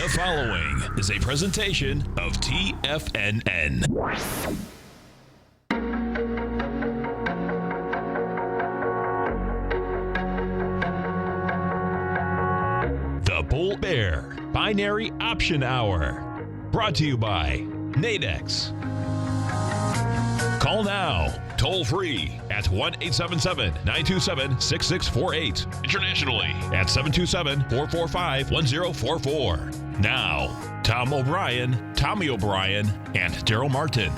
The following is a presentation of TFNN. The Bull Bear Binary Option Hour. Brought to you by Nadex. Call now, toll free at 1-877-927-6648. Internationally at 727-445-1044. Now, Tommy O'Brien, and Darrell Martin.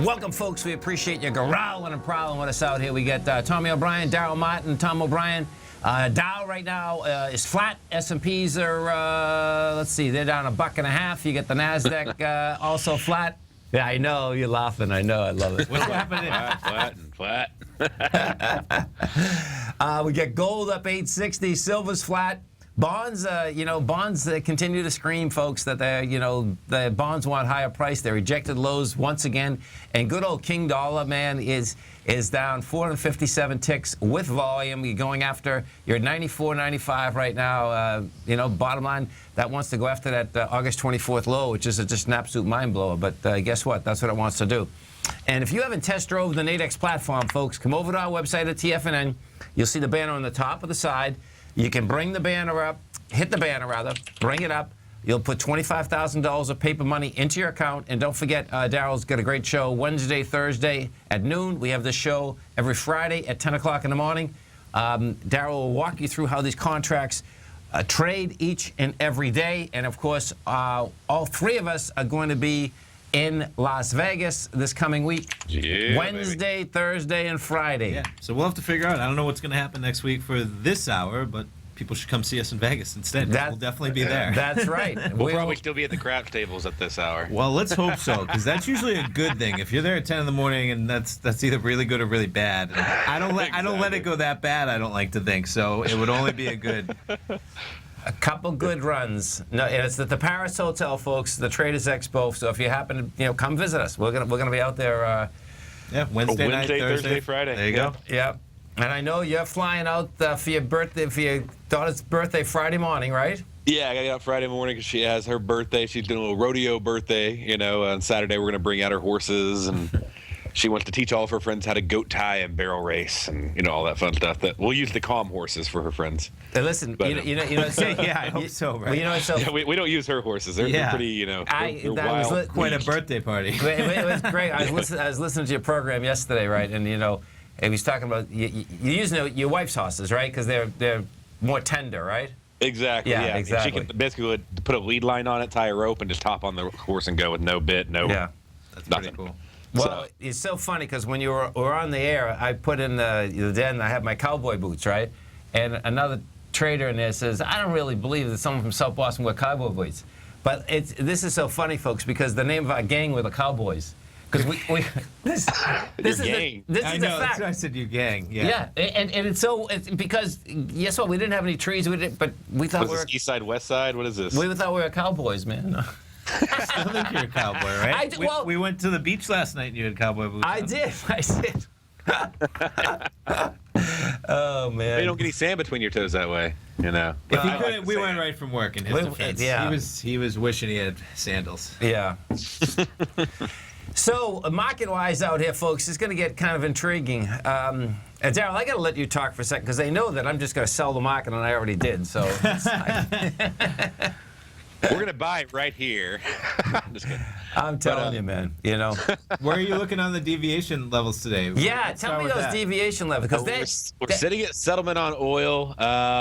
Welcome, folks. We appreciate you growling and prowling with us out here. We got Tommy O'Brien, Darrell Martin, Tom O'Brien. Dow right now is flat. S&Ps are, let's see, they're down $1.50. You get the NASDAQ also flat. Yeah, I know. You're laughing. I know. I love it. What's happening? Flat. We get gold up 860. Silver's flat. Bonds, bonds continue to scream, folks, that the bonds want higher price. They rejected lows once again. And good old King Dollar, man, is down 457 ticks with volume. You're going after, you're at 94.95 right now. Bottom line, that wants to go after that August 24th low, which is just an absolute mind blower. But guess what? That's what it wants to do. And if you haven't test drove the Nadex platform, folks, come over to our website at TFNN. You'll see the banner on the top of the side. You can bring the banner up, hit the banner rather, bring it up. You'll put $25,000 of paper money into your account. And don't forget, Darrell's got a great show Wednesday, Thursday at noon. We have this show every Friday at 10 o'clock in the morning. Darrell will walk you through how these contracts trade each and every day. And, of course, all three of us are going to be in Las Vegas this coming week. Yeah, Wednesday, baby. Thursday, and Friday. Yeah, so we'll have to figure out. I don't know what's going to happen next week for this hour, but people should come see us in Vegas instead. We'll definitely be there. That's right. We'll probably still be at the craps tables at this hour. Well, let's hope so, because that's usually a good thing. If you're there at 10 in the morning, and that's either really good or really bad. And I don't let it go that bad. I don't like to think so. It would only be a good. A couple good runs. No, it's at the Paris Hotel, folks. The Traders Expo. So if you happen to, come visit us. We're gonna be out there. Wednesday night, Thursday, Friday. There you go. Yep. And I know you're flying out for your birthday, for your daughter's birthday Friday morning, right? Yeah, I got out Friday morning because she has her birthday. She's doing a little rodeo birthday. On Saturday we're gonna bring out her horses, and she wants to teach all of her friends how to goat tie and barrel race, and all that fun stuff. That we'll use the calm horses for her friends. Hey, listen, But, so, Yeah, I hope so, right? Well, so Yeah, we don't use her horses. They're pretty, they're wild. Quite a birthday party. it was great. I was listening to your program yesterday, right? And he was talking about you using your wife's horses, right? Because they're more tender, right? Exactly. Yeah, Yeah. exactly. She can basically put a lead line on it, tie a rope, and just hop on the horse and go with no bit, no. Yeah. That's Nothing. pretty cool. Well, it's so funny because when you were on the air, I put in the den. I have my cowboy boots, right? And another trader in there says, "I don't really believe that someone from South Boston wear cowboy boots." But this is so funny, folks, because the name of our gang were the Cowboys. Because this is gang. this I is know. the That's fact. why I said you gang. Yeah, and it's because guess what? We didn't have any trees. But we thought What's this, east side, west side? What is this? we thought we were Cowboys, man. I still think you're a cowboy, right? We went to the beach last night and you had cowboy boots. I did. Oh man! You don't get any sand between your toes that way, If he I couldn't, like we the went sand. right from work in his defense. Yeah. He was wishing he had sandals. Yeah. So, market-wise out here, folks, it's going to get kind of intriguing. Darrell, I got to let you talk for a second because they know that I'm just going to sell the market, and I already did. So, We're going to buy it right here. I'm just kidding. I'm telling you, man. Where are you looking on the deviation levels today? Yeah, Let's tell start me with those that. deviation levels because We're sitting at settlement on oil.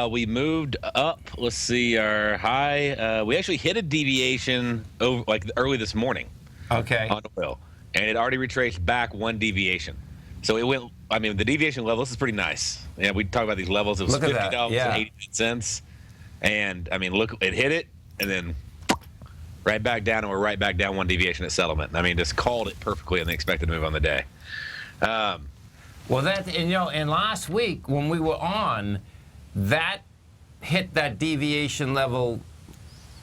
We moved up. Let's see our high. We actually hit a deviation over early this morning okay. on oil, and it already retraced back one deviation. So it went. I mean, the deviation level. This is pretty nice. Yeah, we talk about these levels. It was Look at that, $50.89, and I mean, look, it hit it, and then right back down, and we're right back down one deviation at settlement. I mean, just called it perfectly in the expected move on the day. Well, and last week when we were on, that hit that deviation level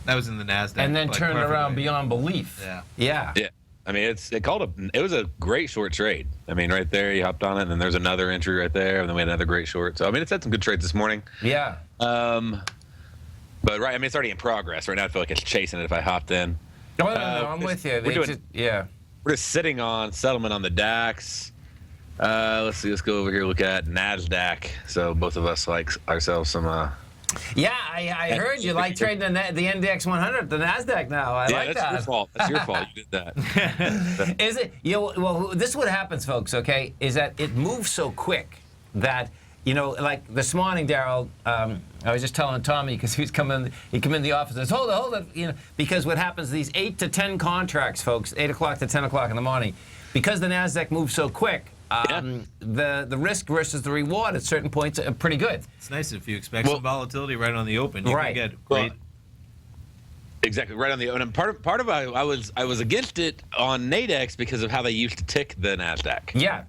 That was in the NASDAQ. and then turned around perfectly. beyond belief. Yeah. Yeah. Yeah. I mean, it was a great short trade. I mean, right there, you hopped on it, and then there's another entry right there, and then we had another great short. So, I mean, it's had some good trades this morning. Yeah. But right, I mean, it's already in progress right now. I feel like it's chasing it if I hopped in. No, I'm with you. We're just sitting on settlement on the DAX. Let's see. Let's go over here. Look at Nasdaq. So both of us like ourselves some. Yeah, I heard you like trading the index 100, the Nasdaq now. I like that. That's your fault. That's your fault. You did that. Is it? Well, this is what happens, folks. Okay, is that it moves so quick that. Like this morning, Darrell, I was just telling Tommy because he come in the office and says, hold it, because what happens, these 8 to 10 contracts, folks, 8 o'clock to 10 o'clock in the morning, because the NASDAQ moves so quick, the risk versus the reward at certain points are pretty good. It's nice if you expect some volatility right on the open. You can get great. Exactly, right on the open. And part of I was against it on Nadex because of how they used to tick the NASDAQ. Yeah.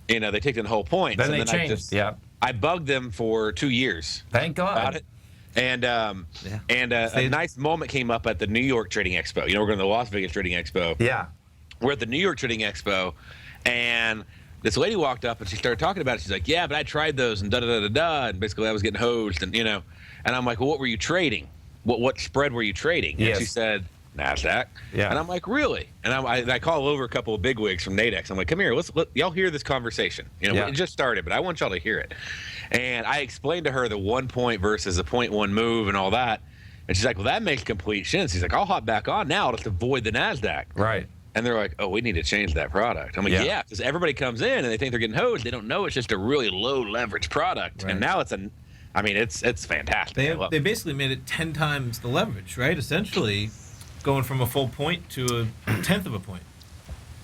They ticked in the whole point. Then they changed. I bugged them for 2 years. Thank God. About it. And a nice moment came up at the New York Trading Expo. We're going to the Las Vegas Trading Expo. Yeah. We're at the New York Trading Expo, and this lady walked up and she started talking about it. She's like, "Yeah, but I tried those and da-da-da-da-da," and basically I was getting hosed, and and I'm like, "Well, what were you trading? What spread were you trading?" And she said, NASDAQ. Yeah. And I'm like, really? And I call over a couple of bigwigs from Nadex. I'm like, come here, let y'all hear this conversation. It just started, but I want y'all to hear it. And I explained to her the 1 point versus a 0.1 move and all that. And she's like, well, that makes complete sense. He's like, I'll hop back on now to avoid the NASDAQ. Right. And they're like, oh, we need to change that product. I'm like, yeah, because everybody comes in and they think they're getting hosed. They don't know it's just a really low leverage product. Right. And now it's it's fantastic. They basically made it 10 times the leverage, right? Essentially going from a full point to a tenth of a point.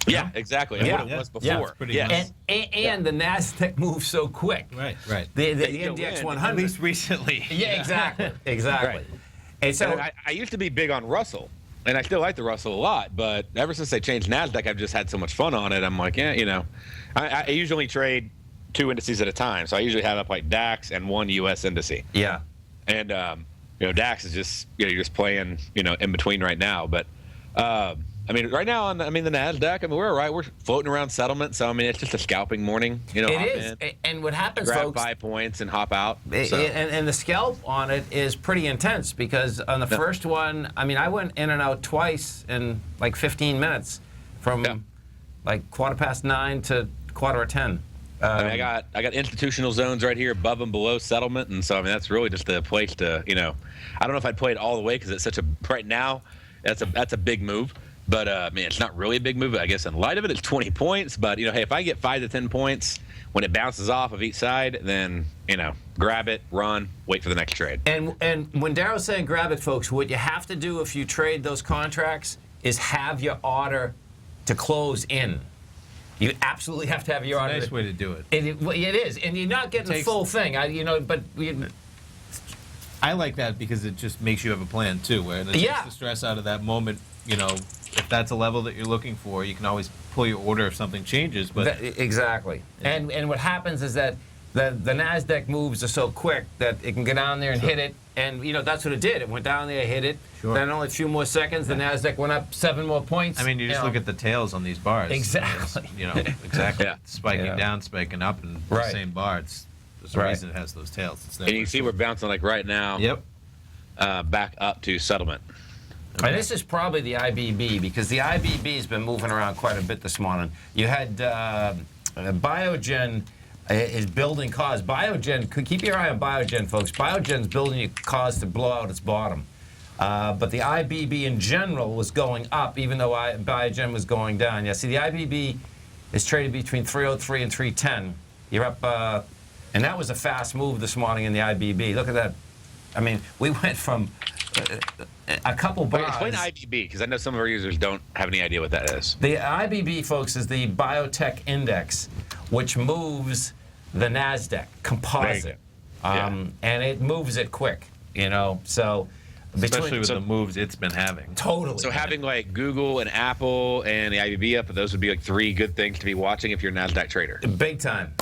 Yeah, exactly. That's what it was before. And the NASDAQ moves so quick. Right. The index 100. At least recently. Yeah, exactly. Right. And so I used to be big on Russell, and I still like the Russell a lot, but ever since they changed NASDAQ, I've just had so much fun on it. I'm like, I usually trade 2 indices at a time, so I usually have up like DAX and 1 U.S. indice. Yeah. And DAX is just you're just playing in between right now, but right now on the NASDAQ, we're all right. We're floating around settlement, so it's just a scalping morning. It is, and what happens, grab folks? 5 points and hop out. And the scalp on it is pretty intense because on the first one, I went in and out twice in like 15 minutes, from like 9:15 to 9:45. I got institutional zones right here above and below settlement, and so that's really just the place to I don't know if I'd play it all the way because it's such a right now that's a big move, but it's not really a big move. I guess in light of it, it's 20 points. But hey, if I get 5 to 10 points when it bounces off of each side, then grab it, run, wait for the next trade. And when Darrell's saying grab it, folks, what you have to do if you trade those contracts is have your order to close in. You absolutely have to have your order. It's a nice way to do it. It is, and you're not getting the full thing. I like that because it just makes you have a plan too, where it takes the stress out of that moment. If that's a level that you're looking for, you can always pull your order if something changes. But exactly. Yeah. And what happens is that the NASDAQ moves are so quick that it can go down there and hit it, and that's what it did. It went down there, hit it. Sure. Then only a few more seconds, the NASDAQ went up 7 more points. You just look at the tails on these bars. Exactly. Exactly. Yeah. Spiking down, spiking up, and the same bar. There's a reason it has those tails. And you can see we're bouncing like right now. Yep. Back up to settlement. Okay. And this is probably the IBB because the IBB has been moving around quite a bit this morning. You had Biogen is building cause. Biogen, keep your eye on Biogen, folks. Biogen's building a cause to blow out its bottom. But the IBB in general was going up, even though Biogen was going down. Yeah, see, the IBB is traded between 303 and 310. You're up, and that was a fast move this morning in the IBB. Look at that. We went from a couple bars. Explain IBB, because I know some of our users don't have any idea what that is. The IBB, folks, is the biotech index, which moves the NASDAQ composite. And it moves it quick, so... Especially with the moves it's been having. Totally. So having like Google and Apple and the IBB up, those would be like 3 good things to be watching if you're a NASDAQ trader. Big time.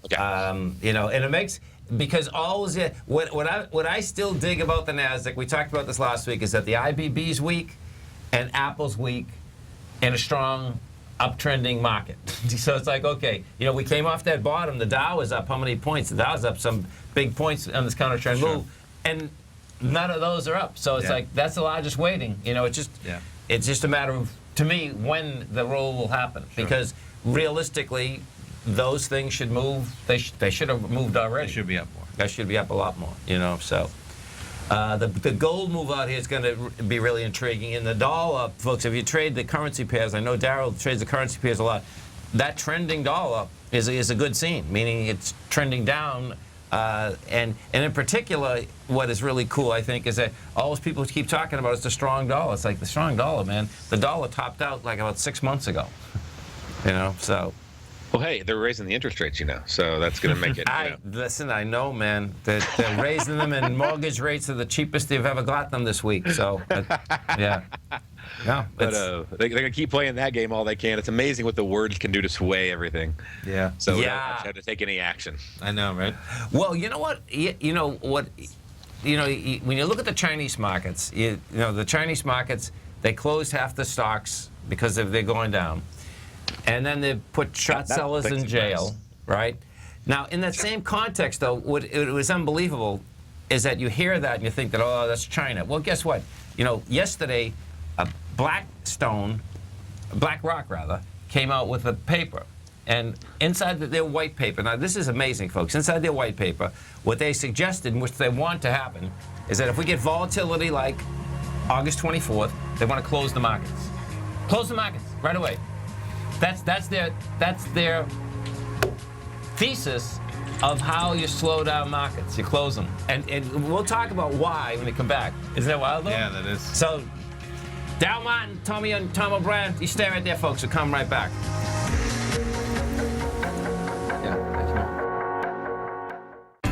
Okay. And it makes... Because always, what I still dig about the NASDAQ, we talked about this last week, is that the IBB's weak and Apple's weak in a strong uptrending market. So it's like, okay, we came off that bottom. The Dow is up how many points? The Dow's up some big points on this counter trend move. And none of those are up. So it's like that's the largest weighting. It's just a matter of, to me, when the roll will happen. Sure. Because realistically, those things should move. They should have moved already. They should be up more. They should be up a lot more. So. The gold move out here is going to be really intriguing. And the dollar, folks, if you trade the currency pairs, I know Darrell trades the currency pairs a lot. That trending dollar is a good scene, meaning it's trending down. And in particular, what is really cool, I think, is that all those people keep talking about is the strong dollar. It's like the strong dollar, man. The dollar topped out like about 6 months ago. So. Well, hey, they're raising the interest rates, so that's going to make it. Listen, I know, man, that they're raising them, and mortgage rates are the cheapest they've ever got them this week. So, yeah. No, but they're going to keep playing that game all they can. It's amazing what the words can do to sway everything. Yeah. So we don't have to take any action. I know, right? Well, you know what? When you look at the Chinese markets, the Chinese markets, they closed half the stocks because they're going down. And then they put short sellers in jail, right? Now, in that same context, though, what it was unbelievable is that you hear that and you think that, oh, that's China. Well, guess what? Yesterday, BlackRock, came out with a paper. And inside their white paper, now this is amazing, folks, inside their white paper, what they suggested, which they want to happen, is that if we get volatility like August 24th, they want to close the markets. Close the markets right away. That's their thesis of how you slow down markets. You close them. And we'll talk about why when we come back. Isn't that wild, though? Yeah, that is. So, Darrell Martin, Tom O'Brien, you stay right there, folks. We'll come right back.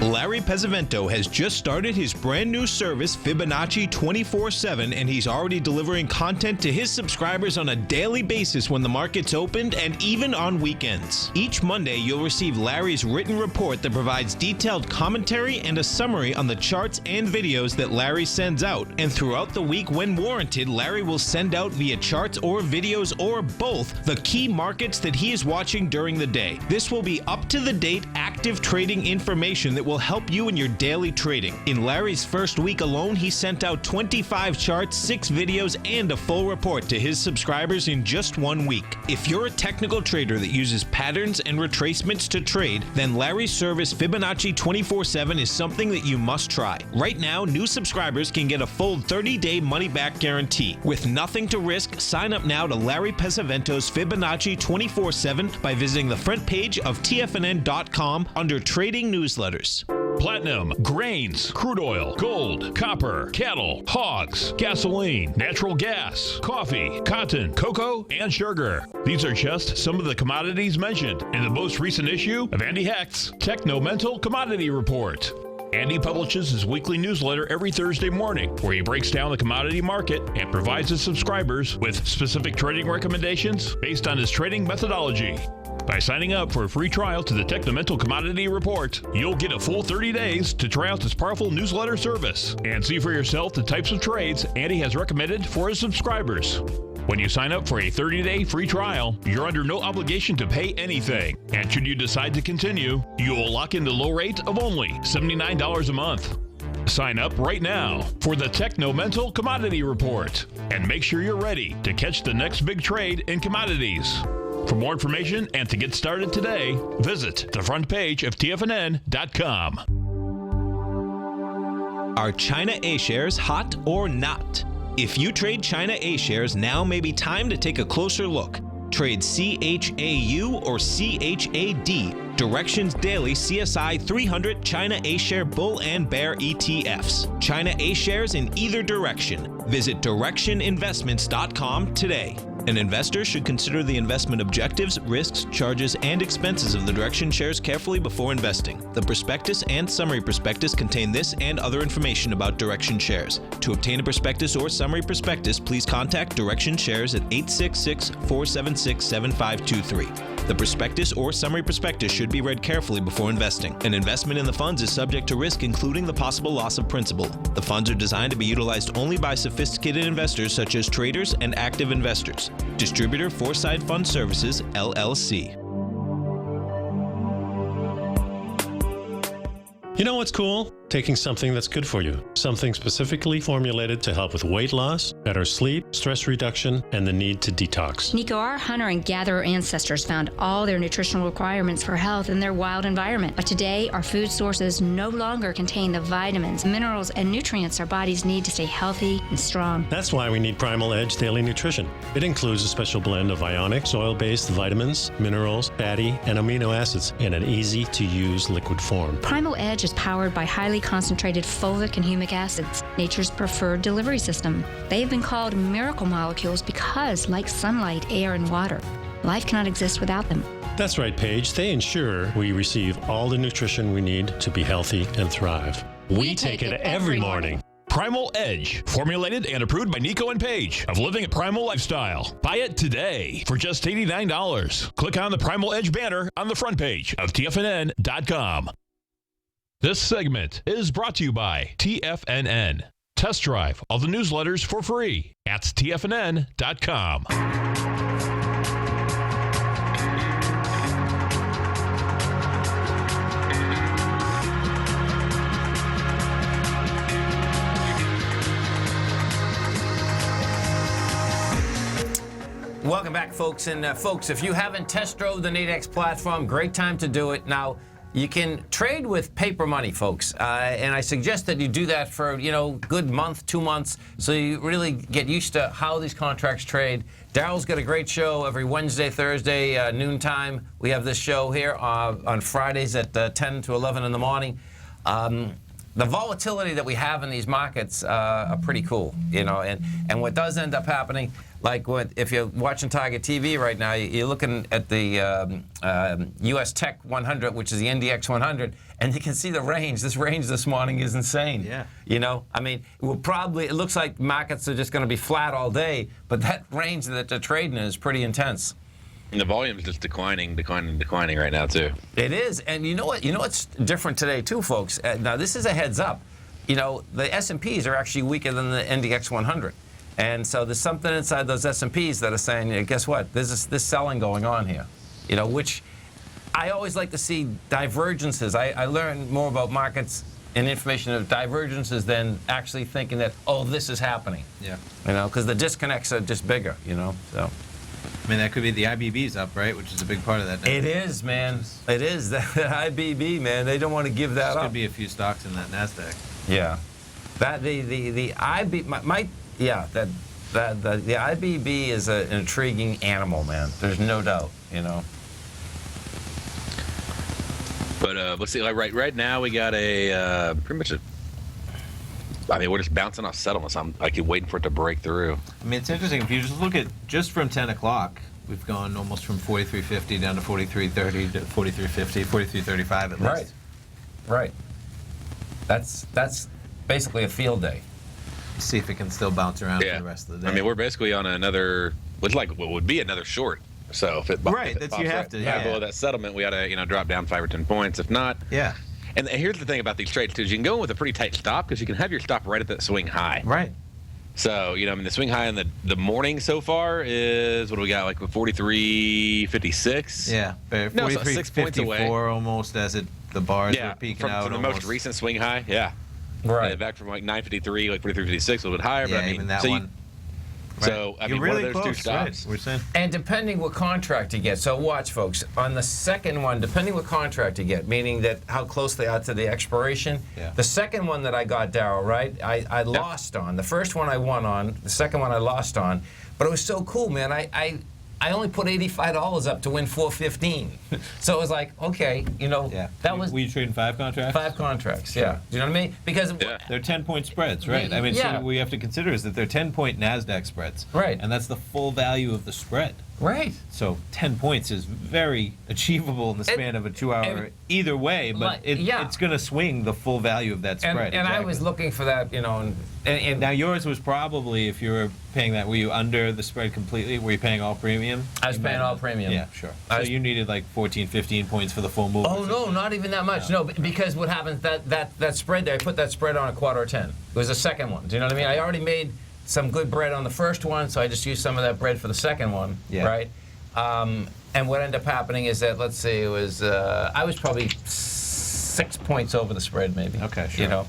Larry Pesavento has just started his brand new service, Fibonacci 24/7, and he's already delivering content to his subscribers on a daily basis when the market's opened and even on weekends. Each Monday, you'll receive Larry's written report that provides detailed commentary and a summary on the charts and videos that Larry sends out. And throughout the week, when warranted, Larry will send out via charts or videos or both the key markets that he is watching during the day. This will be up-to-the-date, active trading information that will help you in your daily trading. In Larry's first week alone, he sent out 25 charts, 6 videos, and a full report to his subscribers in just 1 week. If you're a technical trader that uses patterns and retracements to trade, then Larry's service Fibonacci 24/7 is something that you must try. Right now, new subscribers can get a full 30-day money-back guarantee. With nothing to risk, sign up now to Larry Pesavento's Fibonacci 24/7 by visiting the front page of TFNN.com under Trading Newsletters. Platinum, grains, crude oil, gold, copper, cattle, hogs, gasoline, natural gas, coffee, cotton, cocoa, and sugar. These are just some of the commodities mentioned in the most recent issue of Andy Hecht's Techno-Mental Commodity Report. Andy publishes his weekly newsletter every Thursday morning, where he breaks down the commodity market and provides his subscribers with specific trading recommendations based on his trading methodology. By signing up for a free trial to the Techno-Mental Commodity Report, you'll get a full 30 days to try out this powerful newsletter service and see for yourself the types of trades Andy has recommended for his subscribers. When you sign up for a 30-day free trial, you're under no obligation to pay anything. And should you decide to continue, you will lock in the low rate of only $79 a month. Sign up right now for the Techno-Mental Commodity Report and make sure you're ready to catch the next big trade in commodities. For more information and to get started today, visit the front page of TFNN.com. Are China A-shares hot or not? If you trade China A-shares, now may be time to take a closer look. Trade CHAU or CHAD, Directions Daily CSI 300 China A-share Bull and Bear ETFs. China A-shares in either direction. Visit directioninvestments.com today. An investor should consider the investment objectives, risks, charges, and expenses of the Direction shares carefully before investing. The prospectus and summary prospectus contain this and other information about Direction shares. To obtain a prospectus or summary prospectus, please contact Direction shares at 866-476-7523. The prospectus or summary prospectus should be read carefully before investing. An investment in the funds is subject to risk, including the possible loss of principal. The funds are designed to be utilized only by sophisticated investors such as traders and active investors. Distributor Foreside Fund Services, LLC. You know what's cool? taking something that's good for you, something specifically formulated to help with weight loss, better sleep, stress reduction, and the need to detox. Nico, our hunter and gatherer ancestors found all their nutritional requirements for health in their wild environment. But today, our food sources no longer contain the vitamins, minerals, and nutrients our bodies need to stay healthy and strong. That's why we need Primal Edge Daily Nutrition. It includes a special blend of ionic, soil-based vitamins, minerals, fatty, and amino acids in an easy-to-use liquid form. Primal Edge is powered by highly concentrated fulvic and humic acids, nature's preferred delivery system. They've been called miracle molecules because, like sunlight, air, and water, life cannot exist without them. That's right, Paige. They ensure we receive all the nutrition we need to be healthy and thrive. We take it every morning. Primal Edge, formulated and approved by Nico and Paige of Living a Primal Lifestyle. Buy it today for just $89. Click on the Primal Edge banner on the front page of TFNN.com. This segment is brought to you by TFNN. Test drive all the newsletters for free at TFNN.com. Welcome back, folks. And folks, if you haven't test drove the Nadex platform, great time to do it. Now, you can trade with paper money, folks. And I suggest that you do that for, good month, 2 months, so you really get used to how these contracts trade. Darrell's got a great show every Wednesday, Thursday, noontime. We have this show here on Fridays at 10 to 11 in the morning. The volatility that we have in these markets are pretty cool, and what does end up happening, like if you're watching Tiger TV right now, you're looking at the U.S. Tech 100, which is the NDX 100, and you can see the range. This range this morning is insane. Yeah. It looks like markets are just going to be flat all day, but that range that they're trading in is pretty intense. And the volume is just declining right now, too. It is. And you know what? You know what's different today, too, folks? Now, this is a heads up. The S&Ps are actually weaker than the NDX 100. And so there's something inside those S&Ps that are saying, guess what? There's this selling going on here, which I always like to see divergences. I learn more about markets and information of divergences than actually thinking that, this is happening. Yeah. Because the disconnects are just bigger, so. That could be the IBB's up, right? Which is a big part of that. It is, man. It is. That IBB, man. They don't want to give that up. There could be a few stocks in that NASDAQ. Yeah. That the IB the IBB is an intriguing animal, man. There's no doubt, But let's see. Like right now, we got a pretty much we're just bouncing off settlements. I'm keep waiting for it to break through. It's interesting. If you just look at just from 10 o'clock, we've gone almost from 43.50 down to 43.30 to 43.50, 43.35 at least. Right. That's basically a field day. See if it can still bounce around for the rest of the day. We're basically on another. It's like what would be another short. So if it right, that's you have to. Yeah. Below that settlement, we ought to drop down 5 or 10 points. If not, yeah. And here's the thing about these trades too: is you can go in with a pretty tight stop because you can have your stop right at that swing high. Right. So the swing high in the morning so far is what do we got? Like 43.56. Yeah, 43.54 almost as the bars are peaking out. From the most recent swing high. Yeah. Right. Back from like 9.53, like 43.56, a little bit higher. Yeah, but even that one. So You're really one of those close, two stops. right, we're saying. And depending what contract you get, so watch, folks. On the second one, depending what contract you get, meaning that how close they are to the expiration. Yeah. The second one that I got, Darrell, right? I lost on. The first one I won on. The second one I lost on. But it was so cool, man. I only put $85 up to win $415. So it was like, okay, that was. Were you trading 5 contracts? 5 contracts, yeah. Do you know what I mean? Because they're 10-point spreads, right? So what we have to consider is that they're 10-point NASDAQ spreads. Right. And that's the full value of the spread. Right. So 10 points is very achievable in the span of a 2-hour either way, but it's going to swing the full value of that spread. And I was looking for that, and now yours was probably, if you were paying that, were you under the spread completely? Were you paying all premium? I was paying all premium. Yeah, sure. So you needed like 14, 15 points for the full move. Oh, no, not even that much. No, because what happens, that spread there, I put that spread on a quarter of 10. It was the second one. Do you know what I mean? I already made some good bread on the first one, so I just used some of that bread for the second one, right? And what ended up happening is that, let's see, it was, I was probably 6 points over the spread, maybe. Okay, sure. You know,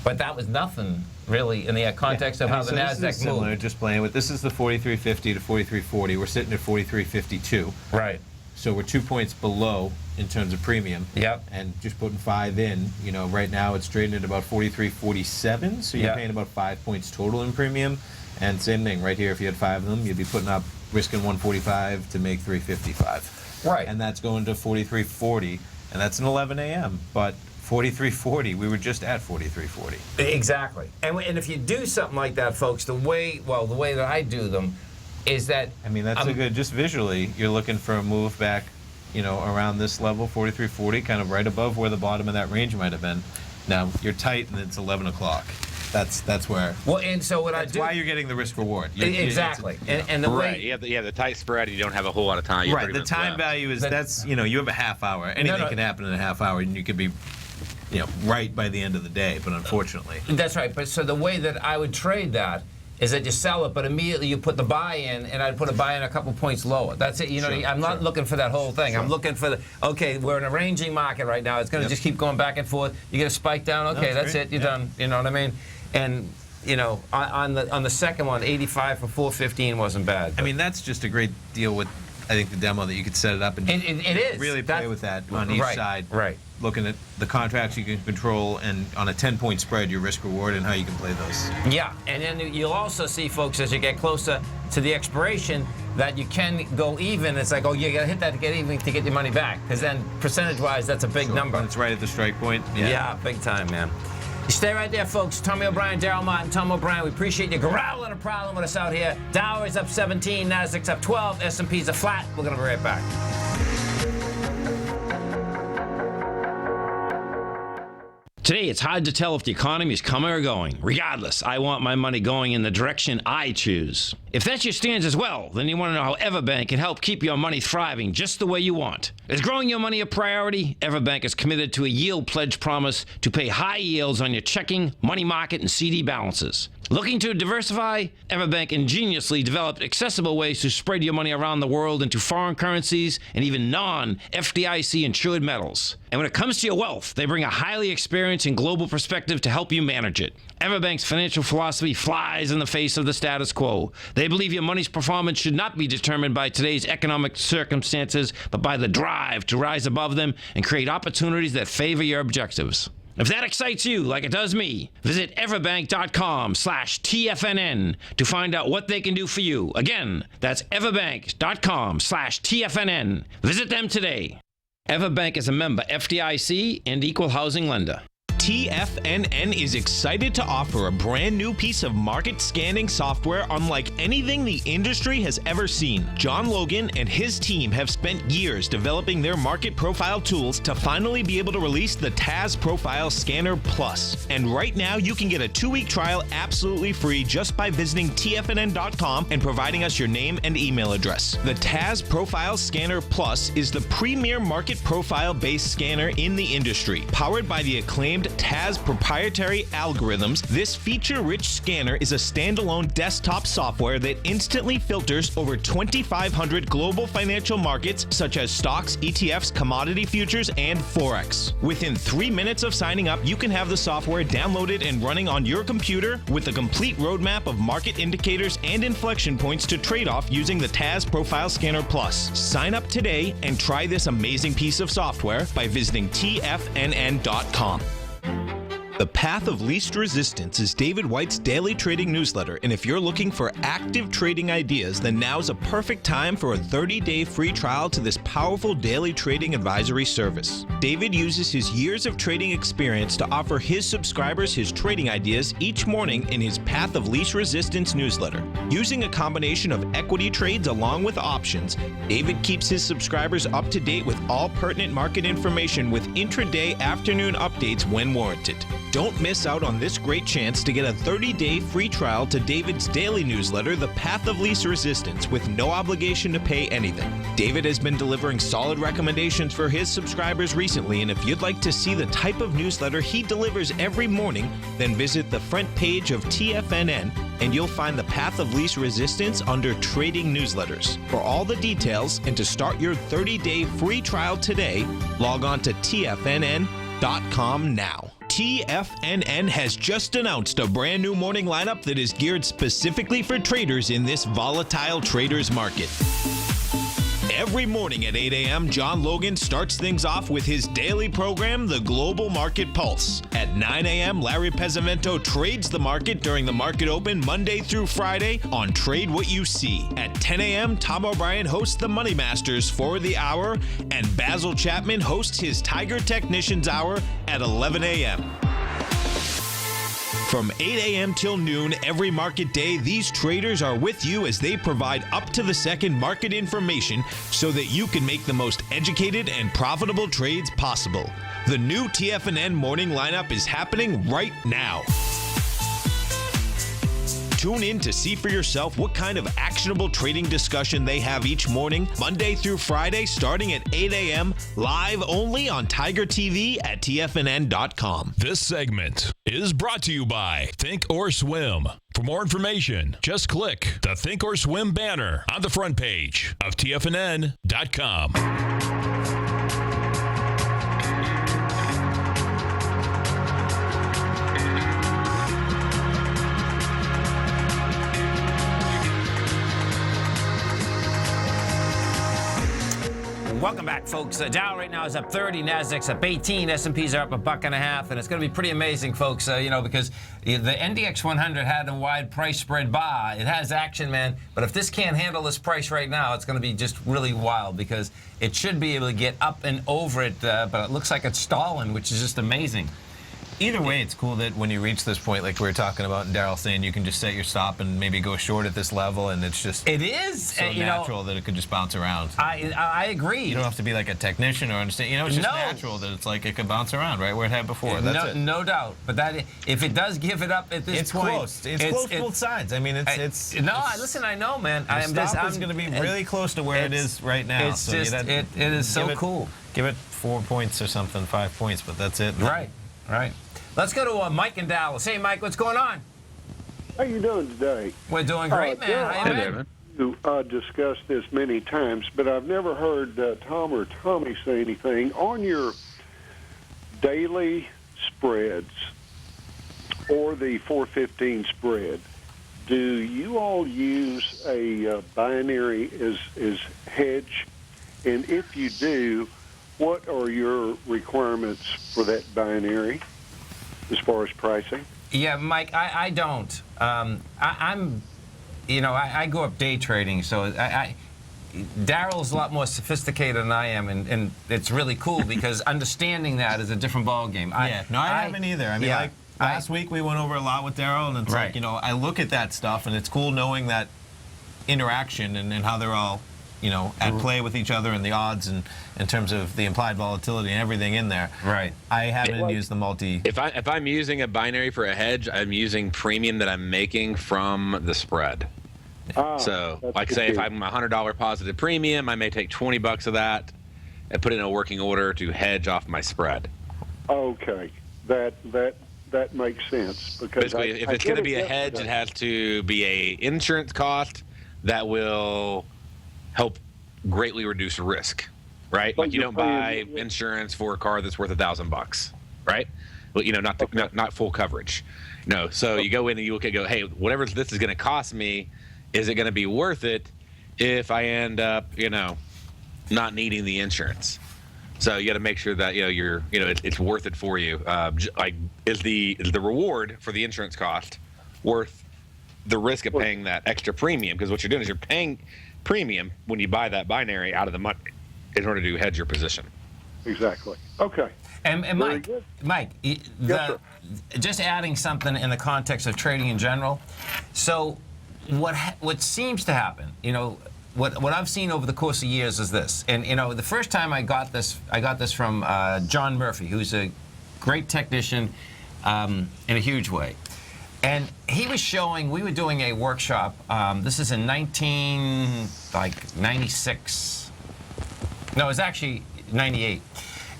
but that was nothing really in the context of how the this is Nasdaq similar, moved. just playing with. This is the 43.50 to 43.40. We're sitting at 43.52. Right. So we're 2 points below in terms of premium. Yep. And just putting 5 in, you know, right now it's trading at about 43.47. So you're Yep. paying about 5 points total in premium. And same thing right here. If you had 5 of them, you'd be putting up risking 145 to make 355. Right. And that's going to 43.40, and that's an 11 a.m. But 43.40, we were just at 43.40. Exactly. And if you do something like that, folks, the way that I do them is that I mean, that's a good, just visually, you're looking for a move back, you know, around this level, 43.40, kind of right above where the bottom of that range might have been. Now, you're tight, and it's 11 o'clock. That's where. Well, and so what I do. That's why you're getting the risk reward. Exactly. And the Right. way. You have the tight spread, and you don't have a whole lot of time. You have Right. 30 The minutes time left. value is, That- that's, you know, you have a half hour. Anything No. can happen in a half hour, and you could be, you know, right by the end of the day. But unfortunately. That's right. But so the way that I would trade that is that you sell it, but immediately you put the buy in, and I'd put a buy in a couple points lower. That's it. You know, Sure, I'm not sure. looking for that whole thing. Sure. I'm looking for okay, we're in a ranging market right now. It's going to Yep. just keep going back and forth. You get a spike down. Okay, that's that's great. it. You're Yeah. done. You know what I mean? And you know, on the second one, 85 for 415 wasn't bad. I mean, that's just a great deal with, I think, the demo that you could set it up and It is. really play with that on each Right, side. right. Looking at the contracts you can control, and on a 10-point spread, your risk reward and how you can play those. Yeah, and then you'll also see, folks, as you get closer to the expiration, that you can go even. It's like, oh, you got to hit that to get even to get your money back, because then percentage-wise, that's a big number. When it's right at the strike point. Yeah, big time, man. You stay right there, folks. Tommy O'Brien, Darrell Martin, Tom O'Brien. We appreciate you growling a problem with us out here. Dow is up 17, Nasdaq's up 12, S&P's are flat. We're going to be right back. Today, it's hard to tell if the economy is coming or going. Regardless, I want my money going in the direction I choose. If that's your stance as well, then you want to know how Everbank can help keep your money thriving just the way you want. Is growing your money a priority? Everbank is committed to a yield pledge promise to pay high yields on your checking, money market, and CD balances. Looking to diversify? Everbank ingeniously developed accessible ways to spread your money around the world into foreign currencies and even non-FDIC insured metals. And when it comes to your wealth, they bring a highly experienced and global perspective to help you manage it. Everbank's financial philosophy flies in the face of the status quo. They believe your money's performance should not be determined by today's economic circumstances, but by the drive to rise above them and create opportunities that favor your objectives. If that excites you like it does me, visit everbank.com/TFNN to find out what they can do for you. Again, that's everbank.com/TFNN. Visit them today. Everbank is a member FDIC and equal housing lender. TFNN is excited to offer a brand new piece of market scanning software unlike anything the industry has ever seen. John Logan and his team have spent years developing their market profile tools to finally be able to release the TAS Profile Scanner Plus. And right now, you can get a 2-week trial absolutely free just by visiting TFNN.com and providing us your name and email address. The TAS Profile Scanner Plus is the premier market profile-based scanner in the industry. Powered by the acclaimed TAS proprietary algorithms, this feature-rich scanner is a standalone desktop software that instantly filters over 2,500 global financial markets such as stocks, ETFs, commodity futures, and Forex. Within 3 minutes of signing up, you can have the software downloaded and running on your computer with a complete roadmap of market indicators and inflection points to trade off using the TAS Profile Scanner Plus. Sign up today and try this amazing piece of software by visiting TFNN.com. The Path of Least Resistance is David White's daily trading newsletter, and if you're looking for active trading ideas, then now's a perfect time for a 30-day free trial to this powerful daily trading advisory service. David uses his years of trading experience to offer his subscribers his trading ideas each morning in his Path of Least Resistance newsletter. Using a combination of equity trades along with options, David keeps his subscribers up to date with all pertinent market information with intraday afternoon updates when warranted. Don't miss out on this great chance to get a 30-day free trial to David's daily newsletter, The Path of Least Resistance, with no obligation to pay anything. David has been delivering solid recommendations for his subscribers recently, and if you'd like to see the type of newsletter he delivers every morning, then visit the front page of TFNN and you'll find the Path of Least Resistance under Trading Newsletters. For all the details and to start your 30-day free trial today, log on to TFNN.com. TFNN.com now. TFNN has just announced a brand new morning lineup that is geared specifically for traders in this volatile traders market. Every morning at 8 a.m., John Logan starts things off with his daily program, The Global Market Pulse. At 9 a.m., Larry Pesavento trades the market during the market open Monday through Friday on Trade What You See. At 10 a.m., Tom O'Brien hosts the Money Masters for the hour, and Basil Chapman hosts his Tiger Technicians Hour at 11 a.m. From 8 a.m. till noon every market day, these traders are with you as they provide up-to-the-second market information so that you can make the most educated and profitable trades possible. The new TFNN morning lineup is happening right now. Tune in to see for yourself what kind of actionable trading discussion they have each morning, Monday through Friday, starting at 8 a.m., live only on Tiger TV at TFNN.com. This segment is brought to you by Think or Swim. For more information, just click the Think or Swim banner on the front page of TFNN.com. Welcome back, folks. Dow right now is up 30, Nasdaq's up 18, S&Ps are up $1.50, and it's going to be pretty amazing, folks. Because the NDX 100 had a wide price spread buy. It has action, man. But if this can't handle this price right now, it's going to be just really wild because it should be able to get up and over it, but it looks like it's stalling, which is just amazing. Either way, it's cool that when you reach this point, like we were talking about, and Darrell saying you can just set your stop and maybe go short at this level, and it's just it is so natural that it could just bounce around. I agree. You don't have to be like a technician or understand. It's just natural that it's like it could bounce around right where it had before. That's it. No doubt. But that if it does give it up at this point, close. It's close both sides. I mean, listen, I know, man. I'm going to be really close to where it is right now. It's just it is so cool. Give it 4 points or something, 5 points, but that's it. Right. Let's go to Mike in Dallas. Hey, Mike, what's going on? How you doing today? We're doing great, man. How you been? You discussed this many times, but I've never heard Tom or Tommy say anything. On your daily spreads or the 415 spread, do you all use a binary as hedge? And if you do, what are your requirements for that binary as far as pricing? Yeah, Mike, I don't. I go up day trading, so Darrell's a lot more sophisticated than I am, and it's really cool because understanding that is a different ballgame. I haven't either. I mean, last week we went over a lot with Darrell, and it's like, I look at that stuff, and it's cool knowing that interaction and how they're all at play with each other and the odds and in terms of the implied volatility and everything in there. Right. I haven't used the multi. If I'm using a binary for a hedge, I'm using premium that I'm making from the spread. So, like say, if I'm $100 positive premium, I may take $20 of that and put it in a working order to hedge off my spread. Okay, that makes sense because basically, if it's going to be a hedge, it has to be a insurance cost that will help greatly reduce risk, right? Like you don't buy insurance for a car that's worth $1,000, right? Well, not full coverage. No, so you go in and you look at hey, whatever this is going to cost me, is it going to be worth it if I end up, not needing the insurance? So you got to make sure that it's worth it for you. Like is the reward for the insurance cost worth the risk of paying that extra premium? Because what you're doing is you're paying premium when you buy that binary out of the money in order to hedge your position. Exactly. Okay. And Mike, just adding something in the context of trading in general. So what seems to happen, what I've seen over the course of years is this. And the first time I got this from John Murphy, who's a great technician in a huge way. And he was showing, we were doing a workshop, this is in 96. No, it was actually 98.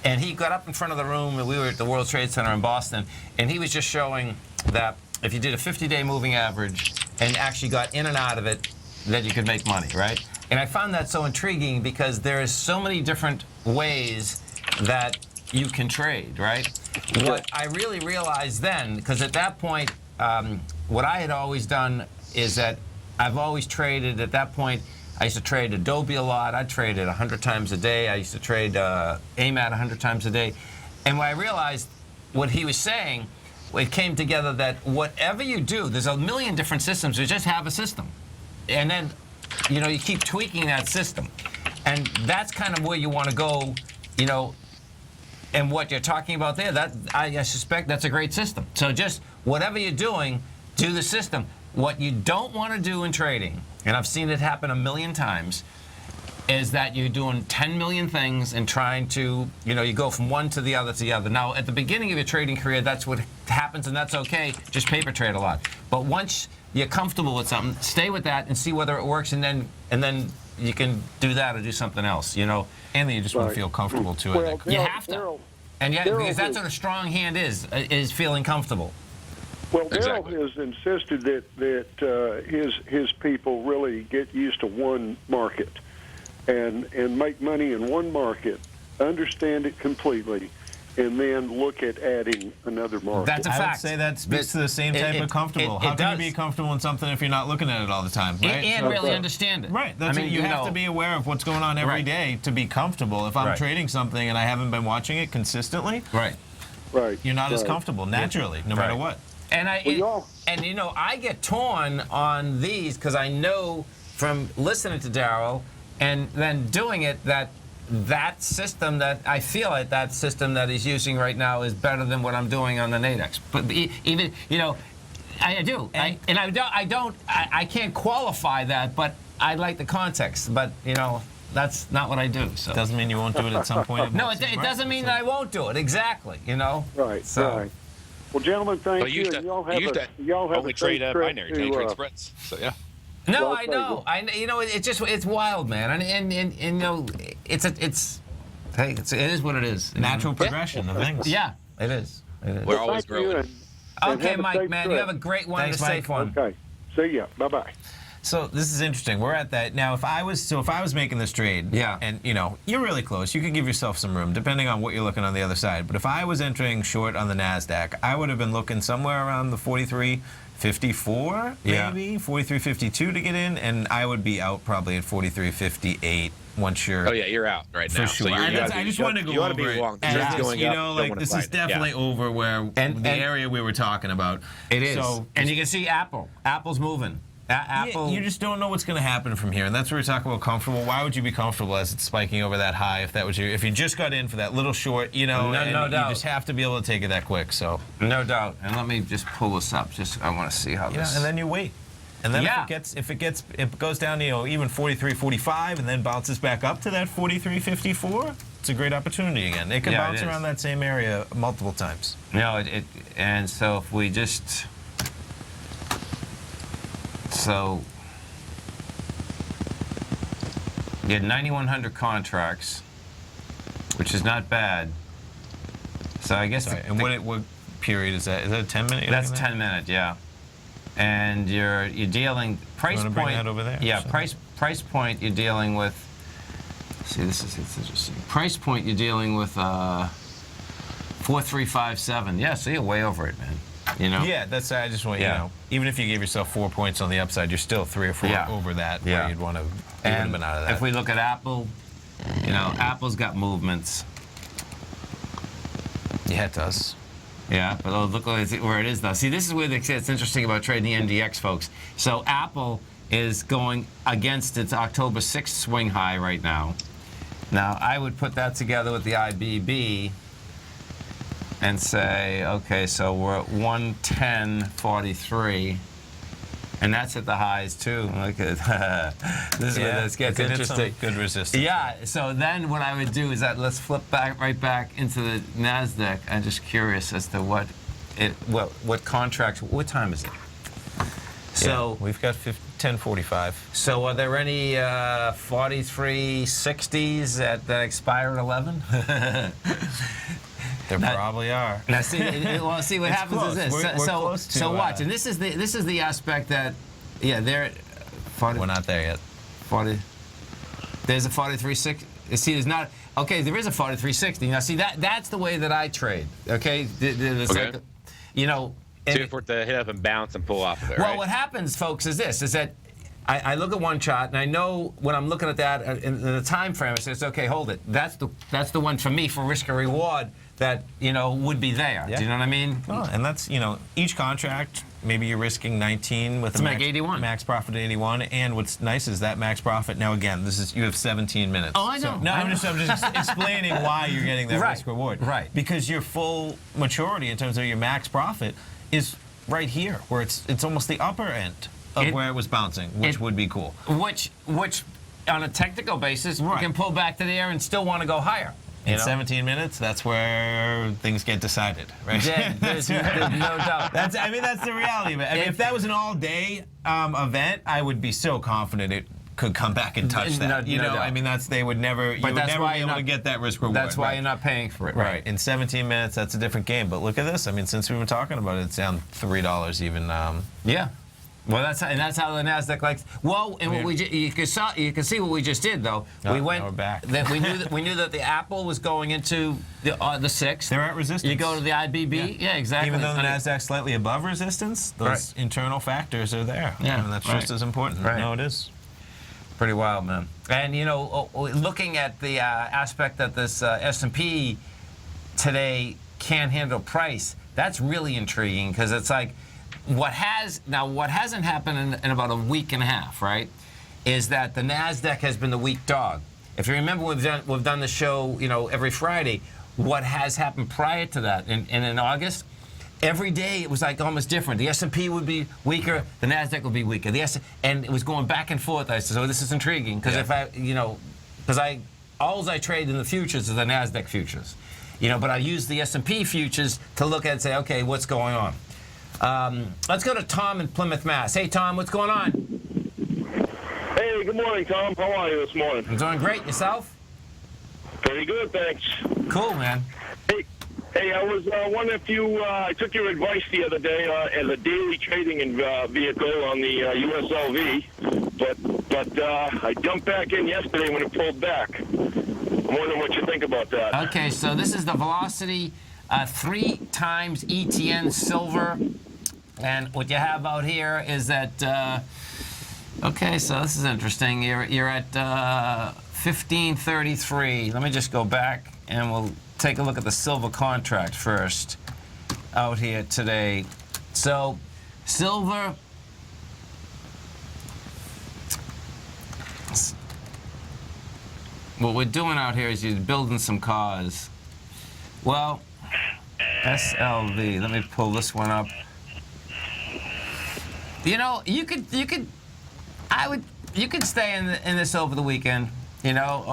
And he got up in front of the room, and we were at the World Trade Center in Boston, and he was just showing that if you did a 50-day moving average and actually got in and out of it, that you could make money, right? And I found that so intriguing because there is so many different ways that you can trade, right? What I really realized then, because at that point, what I had always done is that I've always traded. At that point, I used to trade Adobe a lot. I traded 100 times a day. I used to trade AMAT 100 times a day. And what I realized, what he was saying, it came together that whatever you do, there's a million different systems. You just have a system. And then, you know, you keep tweaking that system. And that's kind of where you want to go, you know, and what you're talking about there, that I suspect that's a great system. So just whatever you're doing, do the system. What you don't want to do in trading, and I've seen it happen a million times, is that you're doing 10 million things and trying to, you know, you go from one to the other to the other. Now, at the beginning of your trading career, that's what happens, and that's okay. Just paper trade a lot. But once you're comfortable with something, stay with that and see whether it works, and then you can do that or do something else, you know. And then you just want to feel comfortable too. Well, You have to. Darrell, And yeah, Darrell because that's has- what a strong hand is feeling comfortable. Well, Darrell Exactly. has insisted that his people really get used to one market and make money in one market, understand it completely, and then look at adding another market. That's a I would fact. say that speaks to the same type of comfortable. How it can does. you be comfortable in something if you're not looking at it all the time, right? And really understand it. Right. That's I mean, what you have to be aware of what's going on every day to be comfortable. If I'm Right. trading something and I haven't been watching it consistently, Right. Right. you're not as right. comfortable naturally, no matter Right. what. And you know, I get torn on these because I know from listening to Darrell and then doing it that system that I feel like that system that he's using right now is better than what I'm doing on the Nadex. But even, you know, I do. I can't qualify that, but I like the context. But, you know, that's not what I do. So Doesn't mean you won't do it at some point. no, it doesn't mean that I won't do it. Exactly. You know. Right. So. Right. Well, gentlemen, thank But you you. used and to, y'all have you used to y'all have only a trade safe trip binary, now you trade to, spreads. So yeah. No, Well, I know. You know, it's wild, man. And you know, it is what it is. Natural progression of things. Yeah, it is. It is. We're always Thank you, growing. and Okay, have a Mike, safe man, trip. you have a great one Thanks, and a safe Mike. one. Okay. See ya. Bye-bye. So this is interesting. We're at that now. If I was making this trade, Yeah. and you know you're really close, you could give yourself some room depending on what you're looking on the other side. But if I was entering short on the Nasdaq, I would have been looking somewhere around the 43.54, Yeah. maybe 43.52 to get in, and I would be out probably at 43.58 once you're. Oh yeah, you're out right now. For sure. So you're, I just wanted to go you over want to be it. long. And Trend's just, going you up, know, don't like wanna this fight is it. definitely over where And- the area we were talking about. It is. So And you can see Apple. Apple's moving. Apple. You just don't know what's going to happen from here, and that's where we talk about comfortable. Why would you be comfortable as it's spiking over that high if that was if you just got in for that little short, you know, No and doubt. you just have to be able to take it that quick. So No doubt. And let me just pull this up. I want to see how yeah, this. and then you wait, and then Yeah. if it goes down to, you know, even 43.45 and then bounces back up to that 43.54, it's a great opportunity again. It can Yeah, it bounce is. around that same area multiple times. No, and so if we just you had 9,100 contracts, which is not bad. So I guess Sorry, and what period is that? Is that a 10-minute? that's 10 minutes, yeah. And you're dealing price wanna point. bring that over there? Yeah, So- price point. You're dealing with. See, it's interesting. Price point. You're dealing with 4,357. Yeah, so you're way over it, man. You know. Yeah, that's. I just want Yeah. you know, even if you gave yourself 4 points on the upside, you're still 3 or 4 Yeah. over that. Yeah. Where you'd want to And have been out of that. if we look at Apple, you know, Apple's got movements. Yeah, it does. Yeah, but look where it is now. See, this is where it's interesting about trading the NDX, folks. So Apple is going against its October 6th swing high right now. Now, I would put that together with the IBB and say, okay, so we're at 110.43. And that's at the highs, too. Look at this is where this gets it did some interesting. good resistance. Yeah, so then what I would do is that let's flip right back into the NASDAQ. I'm just curious as to what contracts, what time is it? So we've got 10:45. So are there any 43.60s that expire at 11? There probably are. Now see, well, see what happens close. is this. We're close to, so watch, and this is the aspect that, yeah, they're 40. We're not there yet. 40. There's a 43.6. See, there's not. Okay, there is a 43.60. Now, see, that's the way that I trade. Okay? Okay. Like, you know. So for it to hit up and bounce and pull off of there, Well, right? what happens, folks, is this, is that I look at one chart, and I know when I'm looking at that in the time frame, it says, okay, hold it. That's the one for me for risk or reward that, you know, would be there. Yeah. Do you know what I mean? Oh, and that's, you know, each contract, maybe you're risking 19 with To make 81. max profit at 81. And what's nice is that max profit. Now, again, you have 17 minutes. Oh, I know. So, I'm just explaining why you're getting that Right. risk reward. Right. Because your full maturity in terms of your max profit is right here, where it's almost the upper end of where it was bouncing, which would be cool. Which on a technical basis, you can pull back to there and still want to go higher. In 17 minutes, that's where things get decided, right? Yeah, there's no doubt. That's the reality of it. I mean, if that was an all-day event, I would be so confident it could come back and touch that. No doubt. I mean, they would never. You would never be able to get that risk reward. That's why you're not paying for it. Right. In 17 minutes, that's a different game. But look at this. I mean, since we've been talking about it, it's down $3 even. Yeah. Well, that's how the Nasdaq likes. Well, and what you can see what we just did though. Now we're back. We knew that the Apple was going into the 6th. They're at resistance. You go to the IBB. Yeah, exactly. Even though the Nasdaq's slightly above resistance, those internal factors are there. Yeah, and that's just as important. Right. No, it is. Pretty wild, man. And you know, looking at the aspect that this S&P today can't handle price, that's really intriguing because it's like what hasn't happened in about a week and a half, right? Is that the Nasdaq has been the weak dog. If you remember, we've done the show, you know, every Friday. What has happened prior to that? In August, every day it was like almost different. The S&P would be weaker, the Nasdaq would be weaker. And it was going back and forth. I said, "Oh, this is intriguing," because all I trade in the futures is the Nasdaq futures, you know. But I use the S&P futures to look at and say, okay, what's going on? Let's go to Tom in Plymouth, Mass. Hey, Tom, what's going on? Hey, good morning, Tom. How are you this morning? I'm doing great. Yourself? Pretty good, thanks. Cool, man. Hey, I was wondering if you I took your advice the other day as a daily trading vehicle on the USLV, but I jumped back in yesterday when it pulled back. I'm wondering what you think about that. Okay, so this is the Velocity 3 times ETN silver, and what you have out here is that. Okay, so this is interesting. You're at 1533. Let me just go back and we'll take a look at the silver contract first out here today. So silver, what we're doing out here is you're building some cars. Well, SLV, let me pull this one up. You know, you could stay in this over the weekend. You know,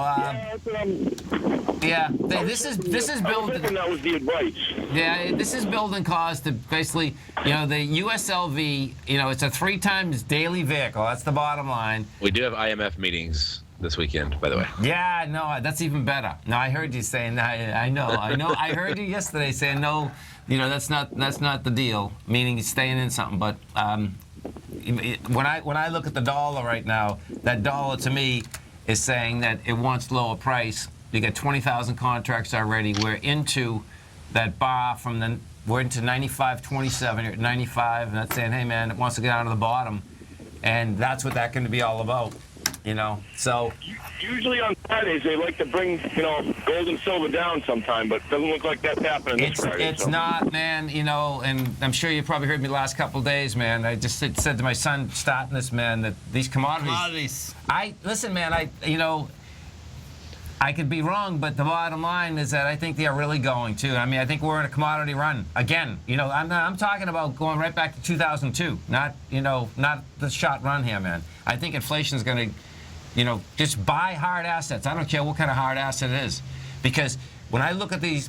this is building. That was the advice. Yeah, this is building cars to basically, you know, the USLV. You know, it's a 3 times daily vehicle. That's the bottom line. We do have IMF meetings this weekend, by the way. Yeah, no, that's even better. No, I heard you saying that. I know. I heard you yesterday saying no. You know, that's not the deal. Meaning staying in something, but. When I look at the dollar right now, that dollar to me is saying that it wants lower price. You got 20,000 contracts already. We're into that bar we're into 95.27. You're at 95, and that's saying, hey man, it wants to get down to the bottom, and that's what that's going to be all about. You know, so usually on Fridays they like to bring, you know, gold and silver down sometime, but it doesn't look like that's happening this Friday. It's not, man. You know, and I'm sure you probably heard me the last couple of days, man. I just said to my son starting this, man, that these commodities. Listen, man. I could be wrong, but the bottom line is that I think they are really going to. I mean, I think we're in a commodity run again. You know, I'm talking about going right back to 2002, not the shot run here, man. I think inflation is going to. You know, just buy hard assets. I don't care what kind of hard asset it is. Because when I look at these,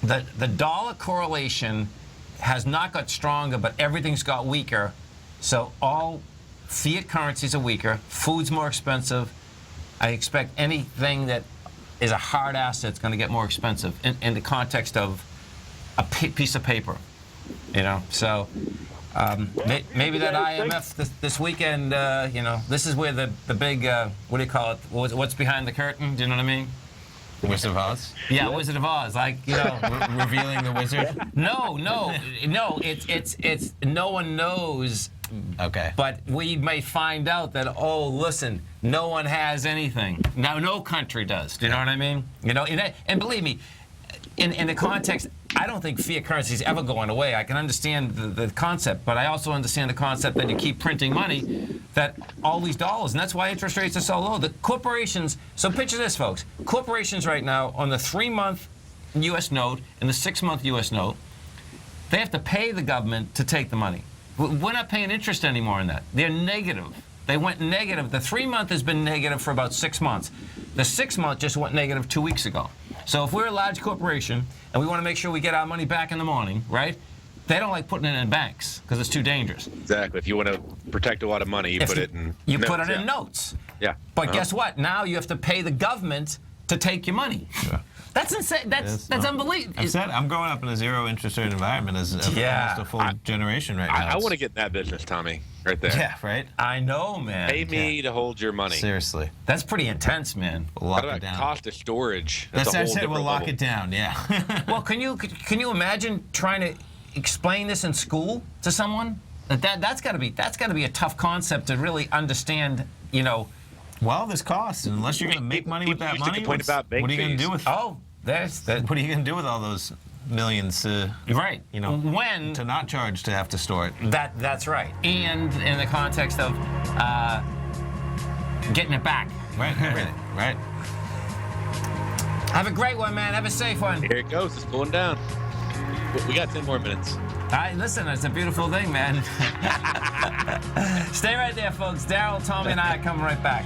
the dollar correlation has not got stronger, but everything's got weaker. So all fiat currencies are weaker. Food's more expensive. I expect anything that is a hard asset is going to get more expensive in the context of a piece of paper. You know, so... maybe that IMF this weekend, you know, this is where the big, what do you call it? What's behind the curtain? Do you know what I mean? Wizard of Oz? Yeah, Wizard of Oz, like, Revealing the wizard? No. It's no one knows. Okay. But we may find out that, listen, no one has anything. Now, no country does. Do you know what I mean? And believe me, in the context, I don't think fiat currency is ever going away. I can understand the concept, but I also understand the concept that you keep printing money, that all these dollars, and that's why interest rates are so low. The corporations, so picture this, folks. Corporations right now on the 3-month U.S. note and the 6-month U.S. note, they have to pay the government to take the money. We're not paying interest anymore on that. They're negative. They went negative. The 3-month has been negative for about 6 months. The 6-month just went negative 2 weeks ago. So if we're a large corporation and we want to make sure we get our money back in the morning, right? They don't like putting it in banks because it's too dangerous. Exactly. If you want to protect a lot of money, you put it in You notes, put it in notes. Yeah. But guess what? Now you have to pay the government to take your money. Yeah. That's insane. That's unbelievable. I'm growing up in a zero interest rate environment as almost a full generation right now. I want to get in that business, Tommy, right there. Yeah, right? I know, man. Pay me to hold your money. Seriously. That's pretty intense, man. We'll How lock it about down. cost of storage? That's a I whole said we'll different lock level. it down, yeah. Well, can you imagine trying to explain this in school to someone? That's got to be a tough concept to really understand, Well, there's costs, and unless you're going to make money with that money, what are you going to do with what are you going to do with all those millions right. When to not charge to have to store it. That's right. And in the context of getting it back. Right. Have a great one, man. Have a safe one. Here it goes. It's going down. We got 10 more minutes. All right, listen, it's a beautiful thing, man. Stay right there, folks. Darrell, Tommy, and I are coming right back.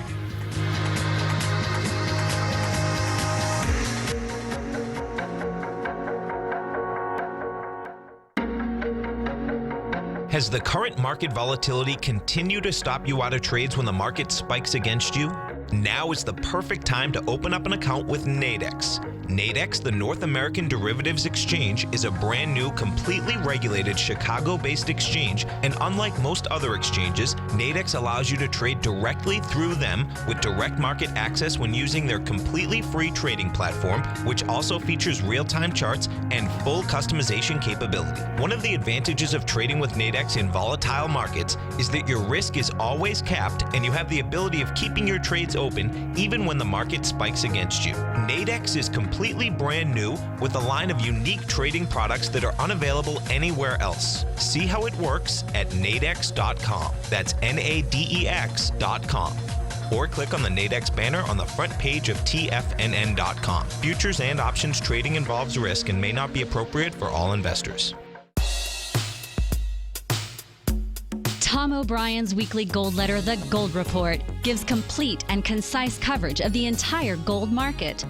Has the current market volatility continued to stop you out of trades when the market spikes against you? Now is the perfect time to open up an account with Nadex. Nadex, the North American Derivatives Exchange, is a brand new, completely regulated Chicago-based exchange, and unlike most other exchanges, Nadex allows you to trade directly through them with direct market access when using their completely free trading platform, which also features real-time charts and full customization capability. One of the advantages of trading with Nadex in volatile markets is that your risk is always capped and you have the ability of keeping your trades open even when the market spikes against you. Nadex is completely brand new with a line of unique trading products that are unavailable anywhere else. See how it works at nadex.com. That's Nadex.com. Or click on the Nadex banner on the front page of TFNN.com. Futures and options trading involves risk and may not be appropriate for all investors. Tom O'Brien's weekly gold letter, The Gold Report, gives complete and concise coverage of the entire gold market.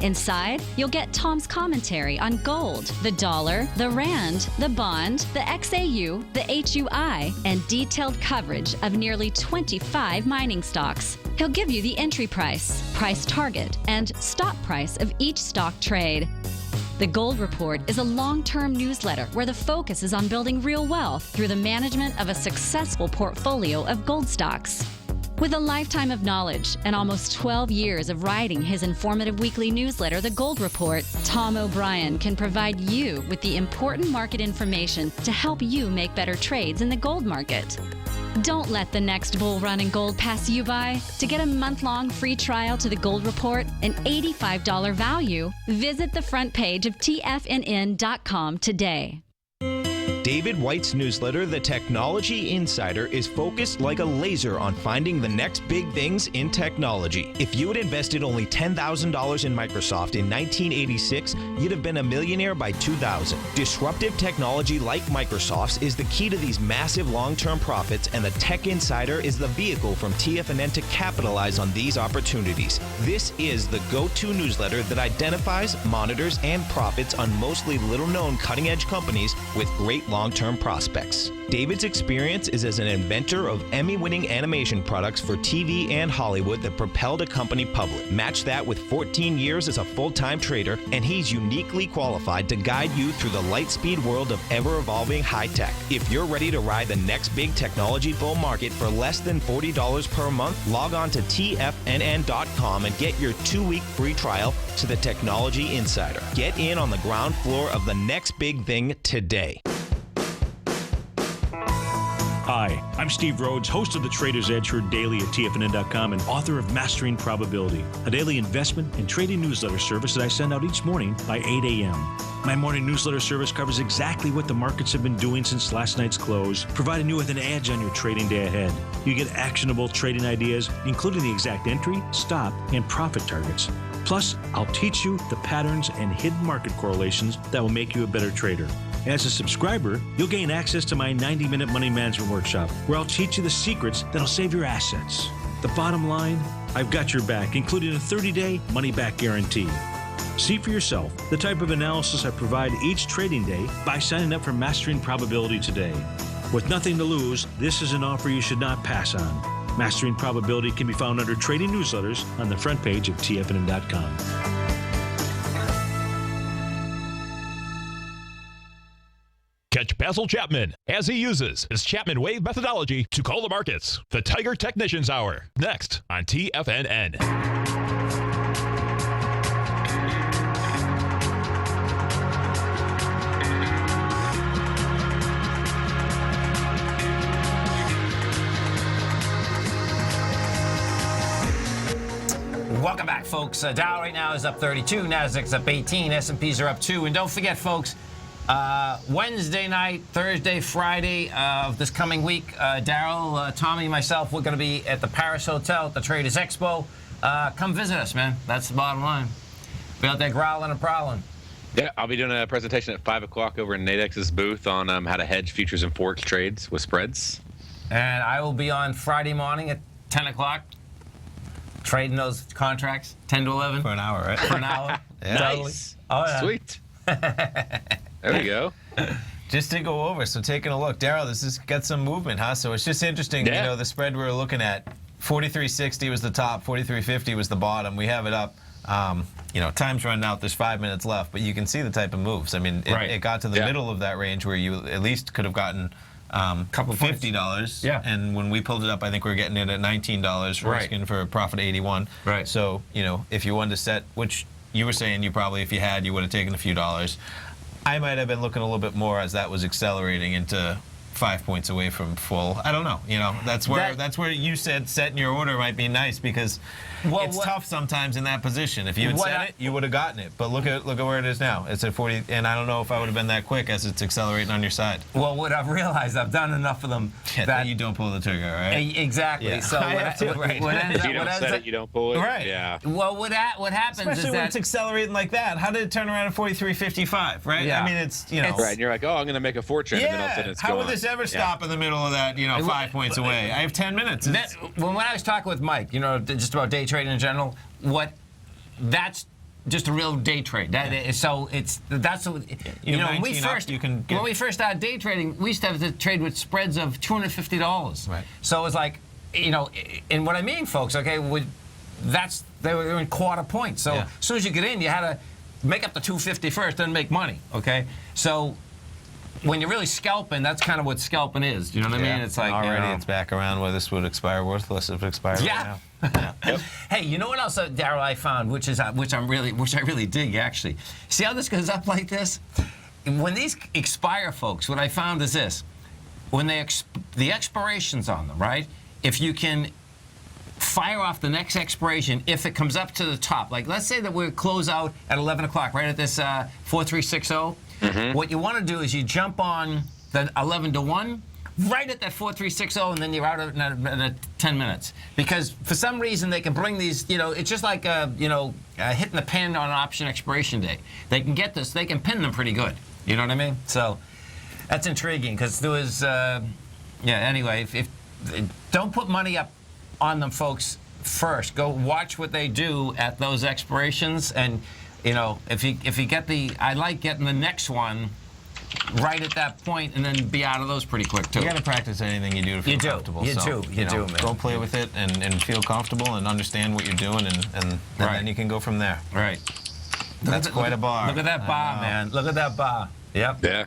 Inside, you'll get Tom's commentary on gold, the dollar, the rand, the bond, the XAU, the HUI, and detailed coverage of nearly 25 mining stocks. He'll give you the entry price, price target, and stop price of each stock trade. The Gold Report is a long-term newsletter where the focus is on building real wealth through the management of a successful portfolio of gold stocks. With a lifetime of knowledge and almost 12 years of writing his informative weekly newsletter, The Gold Report, Tom O'Brien can provide you with the important market information to help you make better trades in the gold market. Don't let the next bull run in gold pass you by. To get a month-long free trial to The Gold Report, an $85 value, visit the front page of TFNN.com today. David White's newsletter, The Technology Insider, is focused like a laser on finding the next big things in technology. If you had invested only $10,000 in Microsoft in 1986, you'd have been a millionaire by 2000. Disruptive technology like Microsoft's is the key to these massive long-term profits, and the Tech Insider is the vehicle from TFNN to capitalize on these opportunities. This is the go-to newsletter that identifies, monitors, and profits on mostly little-known cutting-edge companies with great long long-term prospects. David's experience is as an inventor of Emmy-winning animation products for TV and Hollywood that propelled a company public. Match that with 14 years as a full-time trader, and he's uniquely qualified to guide you through the light-speed world of ever-evolving high-tech. If you're ready to ride the next big technology bull market for less than $40 per month, log on to TFNN.com and get your 2-week free trial to the Technology Insider. Get in on the ground floor of the next big thing today. Hi, I'm Steve Rhodes, host of the Trader's Edge, heard daily at TFNN.com and author of Mastering Probability, a daily investment and trading newsletter service that I send out each morning by 8 a.m. My morning newsletter service covers exactly what the markets have been doing since last night's close, providing you with an edge on your trading day ahead. You get actionable trading ideas, including the exact entry, stop, and profit targets. Plus, I'll teach you the patterns and hidden market correlations that will make you a better trader. As a subscriber, you'll gain access to my 90-minute money management workshop, where I'll teach you the secrets that'll save your assets. The bottom line, I've got your back, including a 30-day money-back guarantee. See for yourself the type of analysis I provide each trading day by signing up for Mastering Probability today. With nothing to lose, this is an offer you should not pass on. Mastering Probability can be found under Trading Newsletters on the front page of TFNN.com. Catch Basil Chapman as he uses his Chapman Wave methodology to call the markets. The Tiger Technicians Hour, next on TFNN. Welcome back, folks. Dow right now is up 32, Nasdaq's up 18, S&Ps are up 2. And don't forget, folks, Wednesday night, Thursday, Friday of this coming week, Darrell, Tommy, myself, we're going to be at the Paris Hotel at the Traders Expo. Come visit us, man. That's the bottom line. Be out there growling and prowling. Yeah, I'll be doing a presentation at 5 o'clock over in Nadex's booth on how to hedge futures and forex trades with spreads. And I will be on Friday morning at 10 o'clock trading those contracts, 10 to 11. For an hour, right? For an hour. Yeah. Nice. Oh, yeah. Sweet. There we go. Just to go over, so taking a look, Darrell, this has got some movement, huh? So it's just interesting, Yeah. you know, the spread we were looking at, 43.60 was the top, 43.50 was the bottom. We have it up. You know, time's running out. There's 5 minutes left, but you can see the type of moves. I mean, it got to the middle of that range where you at least could have gotten couple of $50. Yeah. And when we pulled it up, I think we were getting it at $19, risking for a profit of 81. Right. So, you know, if you wanted to set, which you were saying you probably, if you had, you would have taken a few dollars. I might have been looking a little bit more as that was accelerating into 5 points away from full. I don't know. You know, that's where you said setting your order might be nice because it's tough sometimes in that position. If you had set it, you would have gotten it. But look at where it is now. It's at 40, and I don't know if I would have been that quick as it's accelerating on your side. Well, what I've realized, I've done enough of them that you don't pull the trigger, right? Exactly. Yeah. So If you don't set it, you don't pull it. Right. Yeah. Well, what happens Especially is when that it's accelerating like that. How did it turn around at 43.55, right? Yeah. I mean, it's, you know. Right, and you're like, oh, I'm going to make a fortune, and then all of a sudden it's How gone. would this ever stop in the middle of that, you know, 5 points away? I have 10 minutes. When I was talking with Mike, you know, just about day trading in general, that's just a real day trade. So that's you know when we first started day trading, we used to have to trade with spreads of $250. Right. So it was like, you know, and what I mean, folks, okay, they were in quarter points. So as soon as you get in, you had to make up the $250 first, then make money. Okay, so when you're really scalping, that's kind of what scalping is. You know what I mean? It's like already it's back around where this would expire worthless if it expired right now. Hey, you know what else, Darrell, I found, which I really dig actually. See how this goes up like this? When these expire, folks, what I found is this: when the expiration's on them, right? If you can fire off the next expiration, if it comes up to the top, like let's say that we close out at 11 o'clock, right at this 4360. What you want to do is you jump on the 11 to 1. Right at that 4360, and then you're out in 10 minutes. Because for some reason they can bring these, you know, it's just like, hitting the pin on an option expiration day. They can get this, they can pin them pretty good. You know what I mean? So that's intriguing because there was, anyway, if don't put money up on them, folks, first. Go watch what they do at those expirations. And, you know, if you get I like getting the next one right at that point and then be out of those pretty quick too. You got to practice anything you do to feel comfortable. You do, man. Go play with it and feel comfortable and understand what you're doing, and then you can go from there. Right. That's quite a bar. Look at that bar, man. Look at that bar. Yep. Yeah.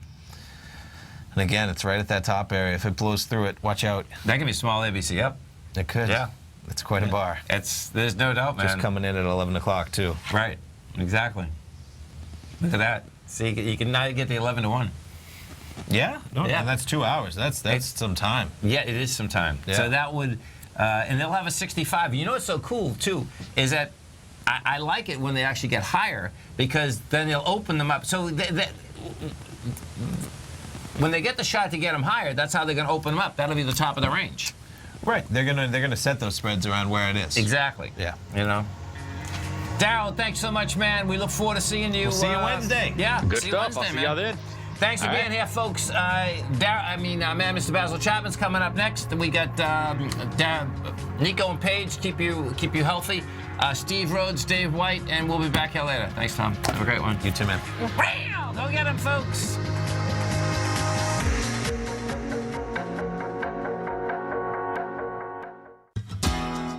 And again, it's right at that top area. If it blows through it, watch out. That could be small ABC. Yep. It could. Yeah. It's quite a bar. There's no doubt, man. Just coming in at 11 o'clock, too. Right. Exactly. Look at that. See, you can now get the 11 to 1. Yeah? No, Yeah. And that's 2 hours. That's some time. Yeah, it is some time. Yeah. So that would, and they'll have a 65. You know what's so cool, too, is that I like it when they actually get higher because then they'll open them up. So when they get the shot to get them higher, that's how they're going to open them up. That'll be the top of the range. Right. They're gonna set those spreads around where it is. Exactly. Yeah. You know. Darrell, thanks so much, man. We look forward to seeing you. We'll see you Wednesday. Yeah. Good see stuff. You Wednesday, I'll see man. y'all then. Thanks for All being right. here, folks. Mr. Basil Chapman's coming up next. We got Nico and Paige. Keep you healthy. Steve Rhodes, Dave White, and we'll be back here later. Thanks, Tom. Have a great one. You too, man. Wow! Go get him, folks.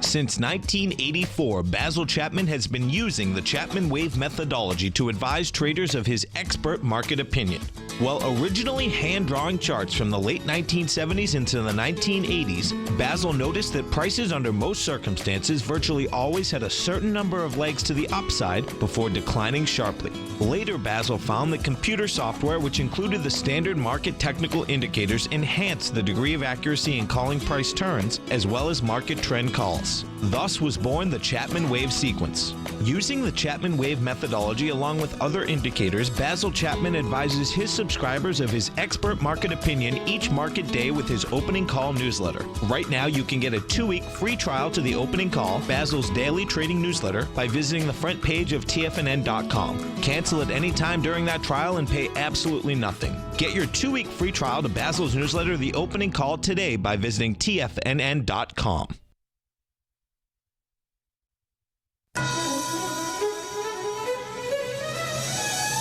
Since 1984, Basil Chapman has been using the Chapman Wave methodology to advise traders of his expert market opinion. While originally hand-drawing charts from the late 1970s into the 1980s, Basil noticed that prices under most circumstances virtually always had a certain number of legs to the upside before declining sharply. Later, Basil found that computer software, which included the standard market technical indicators, enhanced the degree of accuracy in calling price turns, as well as market trend calls. Thus was born the Chapman Wave sequence. Using the Chapman Wave methodology along with other indicators, Basil Chapman advises his subscribers of his expert market opinion each market day with his opening call newsletter. Right now, you can get a 2-week free trial to the opening call, Basil's daily trading newsletter, by visiting the front page of TFNN.com. Cancel at any time during that trial and pay absolutely nothing. Get your 2-week free trial to Basil's newsletter, The Opening Call, today by visiting TFNN.com.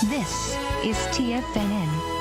This is TFNN.